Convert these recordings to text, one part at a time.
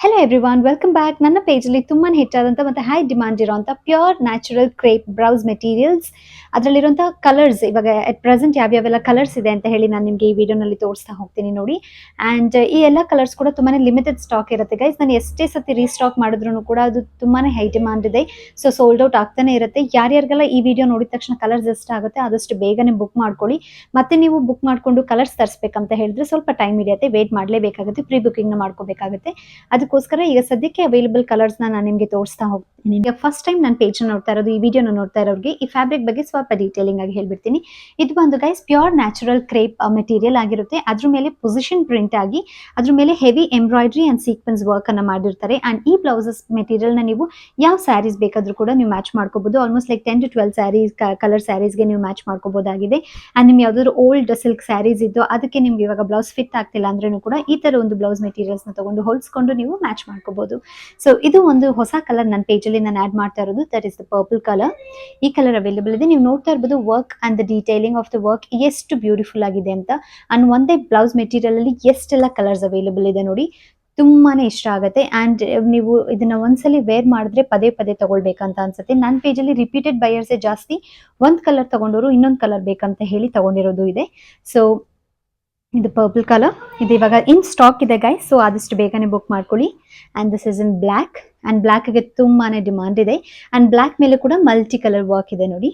Hello everyone, welcome back. ನನ್ನ ಪೇಜಲ್ಲಿ ತುಂಬಾ ಹೆಚ್ಚಾದಂಥ ಮತ್ತು ಹೈ ಡಿಮಾಂಡ್ ಇರೋಂಥ ಪ್ಯೂರ್ ನ್ಯಾಚುರಲ್ ಕ್ರೇಪ್ ಬ್ರೌಸ್ ಮೆಟೀರಿಯಲ್ಸ್, ಅದರಲ್ಲಿರುವಂಥ ಕಲರ್ಸ್ ಇವಾಗ ಅಟ್ ಪ್ರೆಸೆಂಟ್ ಯಾವ್ಯಾವೆಲ್ಲ ಕಲರ್ಸ್ ಇದೆ ಅಂತ ಹೇಳಿ ನಾನು ನಿಮಗೆ ಈ ವಿಡಿಯೋನಲ್ಲಿ ತೋರಿಸ್ತಾ ಹೋಗ್ತೀನಿ ನೋಡಿ. ಆ್ಯಂಡ್ ಈ ಎಲ್ಲ ಕಲರ್ಸ್ ಕೂಡ ತುಂಬಾ ಲಿಮಿಟೆಡ್ ಸ್ಟಾಕ್ ಇರುತ್ತೆ ಗೈಸ್. ನಾನು ಎಷ್ಟೇ ಸತಿ ರೀಸ್ಟಾಕ್ ಮಾಡಿದ್ರು ಕೂಡ ಅದು ತುಂಬಾ ಹೈ ಡಿಮಾಂಡ್ ಇದೆ. ಸೊ ಸೋಲ್ಡ್ ಔಟ್ ಆಗ್ತಾನೆ ಇರುತ್ತೆ. ಯಾರ್ಯಾರಿಗೆಲ್ಲ ಈ ವಿಡಿಯೋ ನೋಡಿದ ತಕ್ಷಣ ಕಲರ್ಸ್ ಇಷ್ಟ ಆಗುತ್ತೆ ಆದಷ್ಟು ಬೇಗನೆ ಬುಕ್ ಮಾಡ್ಕೊಳ್ಳಿ. ಮತ್ತೆ ನೀವು ಬುಕ್ ಮಾಡಿಕೊಂಡು ಕಲರ್ಸ್ ತರಿಸ್ಬೇಕಂತ ಹೇಳಿದ್ರೆ ಸ್ವಲ್ಪ ಟೈಮ್ ಹಿಡಿಯುತ್ತೆ, ವೇಟ್ ಮಾಡಲೇಬೇಕಾಗುತ್ತೆ, ಪ್ರೀ ಬುಕಿಂಗ್ನ ಮಾಡ್ಕೋಬೇಕಾಗುತ್ತೆ. ಅದಕ್ಕೋಸ್ಕರ ಈಗ ಸದ್ಯಕ್ಕೆ ಅವೈಲೇಬಲ್ ಕಲರ್ಸ್ನ ನಾನು ನಿಮಗೆ ತೋರಿಸ್ತಾ ಹೋಗ್ತೀನಿ. ಈಗ ಫಸ್ಟ್ ಟೈಮ್ ನನ್ನ ಪೇಜ್ನ ನೋಡ್ತಾ ಇರೋದು, ಈ ವಿಡಿಯೋನ ನೋಡ್ತಾ ಇರೋರಿಗೆ ಈ ಫ್ಯಾಬ್ರಿಕ್ ಬಗ್ಗೆ ಸ್ವಲ್ಪ ಡೀಟೇಲಿಂಗ್ ಆಗಿ ಹೇಳ್ಬಿಡ್ತೀನಿ. ಇದು ಒಂದು guys pure natural crepe material ಆಗಿರುತ್ತೆ. ಅದ್ರ ಮೇಲೆ ಪೊಸಿಷನ್ ಪ್ರಿಂಟ್ ಆಗಿ ಅದ್ರ ಮೇಲೆ heavy embroidery and sequence work ಅನ್ನ ಮಾಡಿರ್ತಾರೆ. ಅಂಡ್ ಈ ಬ್ಲೌಸಸ್ ಮೆಟೀರಿಯಲ್ ನ ನೀವು ಯಾವ ಸ್ಯಾರೀಸ್ ಬೇಕಾದ್ರೂ ಕೂಡ ನೀವು ಮ್ಯಾಚ್ ಮಾಡ್ಕೋಬಹುದು. Almost like 10 to 12 sarees colour ಸ್ಯಾರೀಸ್ಗೆ ನೀವು ಮ್ಯಾಚ್ ಮಾಡ್ಕೋಬಹುದಾಗಿದೆ. ಅಂಡ್ ನಿಮ್ಗೆ ಯಾವ್ದಾದ್ರು ಓಲ್ಡ್ ಸಿಲ್ಕ್ ಸ್ಯಾರೀಸ್ ಇದ್ದು ಅದಕ್ಕೆ ನಿಮ್ಗೆ ಇವಾಗ ಬ್ಲೌಸ್ ಫಿಟ್ ಆಗ್ತಿಲ್ಲ ಅಂದ್ರೂ ಕೂಡ ಈ ತರ ಒಂದು ಬ್ಲೌಸ್ ಮೆಟೀರಿಯಲ್ಸ್ ನ ತಗೊಂಡು ಹೊಲಿಸ್ಕೊಂಡು ನೀವು ಮ್ಯಾಚ್ ಮಾಡ್ಕೋಬಹುದು. ಸೊ ಇದು ಒಂದು ಹೊಸ ಕಲರ್ ನನ್ನ ಪೇಜಲ್ಲಿ ನಾನು ಆಡ್ ಮಾಡ್ತಾ ಇರೋದು, that is the purple colour. ಈ ಕಲರ್ ಅವೈಲೇಬಲ್ ಇದೆ. ನೀವು ನೋಡ್ತಾ ಇರ್ಬೋದು work and the detailing of the work ಎಷ್ಟು ಬ್ಯೂಟಿಫುಲ್ ಆಗಿದೆ ಅಂತ. ಅಂಡ್ ಒಂದೇ ಬ್ಲೌಸ್ ಮೆಟೀರಿಯಲ್ ಅಲ್ಲಿ ಎಷ್ಟೆಲ್ಲ ಕಲರ್ಸ್ ಅವೈಲೇಬಲ್ ಇದೆ ನೋಡಿ, ತುಂಬಾನೇ ಇಷ್ಟ ಆಗುತ್ತೆ. ಅಂಡ್ ನೀವು ಇದನ್ನ ಒಂದ್ಸಲಿ ವೇರ್ ಮಾಡಿದ್ರೆ ಪದೇ ಪದೇ ತಗೊಳ್ಬೇಕಂತ ಅನ್ಸುತ್ತೆ. ನನ್ನ ಪೇಜಲ್ಲಿ ರಿಪೀಟೆಡ್ ಬೈಯರ್ಸೇ ಜಾಸ್ತಿ. ಒಂದ್ ಕಲರ್ ತಗೊಂಡವರು ಇನ್ನೊಂದು ಕಲರ್ ಬೇಕಂತ ಹೇಳಿ ತಗೊಂಡಿರೋದು ಇದೆ. ಸೊ ಇದು ಪರ್ಪಲ್ ಕಲರ್, ಇದು ಇವಾಗ ಇನ್ ಸ್ಟಾಕ್ ಇದೆ ಗೈಸ್. ಸೊ ಆದಷ್ಟು ಬೇಗನೆ ಬುಕ್ ಮಾಡ್ಕೊಳ್ಳಿ. And this is in black. And ಬ್ಲ್ಯಾಕ್ಗೆ ತುಂಬಾನೇ ಡಿಮಾಂಡ್ ಇದೆ. ಅಂಡ್ ಬ್ಲ್ಯಾಕ್ ಮೇಲೆ ಕೂಡ ಮಲ್ಟಿ ಕಲರ್ ವರ್ಕ್ ಇದೆ ನೋಡಿ.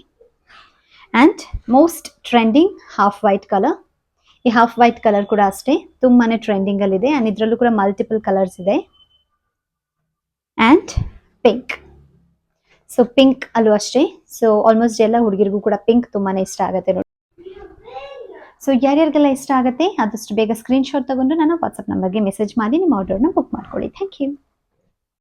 And most trending half white colour. ಈ ಹಾಫ್ ವೈಟ್ ಕಲರ್ ಕೂಡ ಅಷ್ಟೇ ತುಂಬಾನೇ ಟ್ರೆಂಡಿಂಗ್ ಅಲ್ಲಿ ಇದೆ. ಅಂಡ್ ಇದರಲ್ಲೂ ಕೂಡ ಮಲ್ಟಿಪಲ್ ಕಲರ್ಸ್ ಇದೆ. And pink. ಸೊ ಪಿಂಕ್ ಅಲ್ಲೂ ಅಷ್ಟೇ. ಸೊ ಆಲ್ಮೋಸ್ಟ್ ಎಲ್ಲ ಹುಡುಗಿರಿಗೂ ಕೂಡ ಪಿಂಕ್ ತುಂಬಾನೇ ಇಷ್ಟ ಆಗುತ್ತೆ ನೋಡಿ. ಸೊ ಯಾರ್ಯಾರಿಗೆಲ್ಲ ಇಷ್ಟ ಆಗುತ್ತೆ ಆದಷ್ಟು ಬೇಗ ಸ್ಕ್ರೀನ್ ಶಾಟ್ ತಗೊಂಡು ನನ್ನ ವಾಟ್ಸ್ಆಪ್ ನಂಬರ್ಗೆ ಮೆಸೇಜ್ ಮಾಡಿ ನಿಮ್ಮ ಆರ್ಡರ್ನ ಬುಕ್ ಮಾಡ್ಕೊಳ್ಳಿ. Thank you.